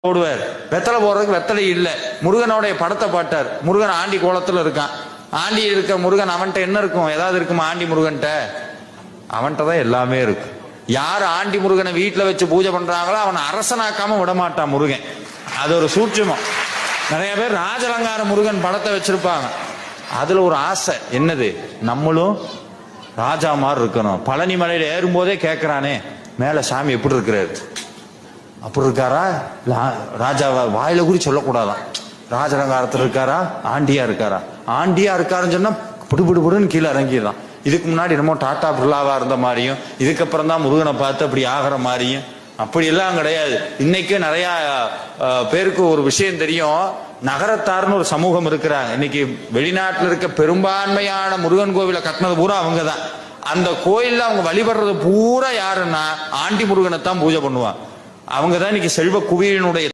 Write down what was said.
போடுவார். வெத்தலை போடுறதுக்கு வெத்தலை இல்லை. முருகனுடைய படத்தை பாட்டார். முருகன் ஆண்டி கோலத்துல இருக்கான். ஆண்டி இருக்க முருகன் அவன்கிட்ட என்ன இருக்கும்? ஏதாவது இருக்குமா ஆண்டி முருகன்ட்ட? அவன்கிட்ட தான் எல்லாமே இருக்கு. யார் ஆண்டி முருகனை வீட்டுல வச்சு பூஜை பண்றாங்களோ அவனை அரசனாக்காம விட மாட்டான் முருகன். அது ஒரு சூட்சுமம். நிறைய பேர் ராஜலங்கார முருகன் படத்தை வச்சிருப்பாங்க. அதுல ஒரு ஆசை என்னது, நம்மளும் ராஜா மாதிரி இருக்கணும். பழனி மலையில ஏறும் போதே கேட்கிறானே, மேல சாமி எப்படி இருக்கிறாரு, அப்படி இருக்காரா? ராஜா வாயில குறி சொல்லக்கூடாதான். ராஜலங்காரத்தில் இருக்காரா, ஆண்டியா இருக்காரா? ஆண்டியா இருக்காருன்னு சொன்னா புடுன்னு கீழே இறங்கிடலாம். இதுக்கு முன்னாடி என்னமோ டாடா பிர்லாவா இருந்த மாதிரியும், இதுக்கப்புறம் தான் முருகனை பார்த்து அப்படி ஆகிற மாதிரியும் அப்படி எல்லாம் கிடையாது. இன்னைக்கு நிறைய பேருக்கு ஒரு விஷயம் தெரியும். நகரத்தார்னு ஒரு சமூகம் இருக்கிறாங்க. இன்னைக்கு வெளிநாட்டில் இருக்க பெரும்பான்மையான முருகன் கோவிலை கட்டினது பூரா அவங்க தான். அந்த கோயில்ல அவங்க வழிபடுறது பூரா யாருன்னா ஆண்டி முருகனை தான் பூஜை பண்ணுவாங்க. அவங்க தான் இன்னைக்கு செல்வ குவியலினுடைய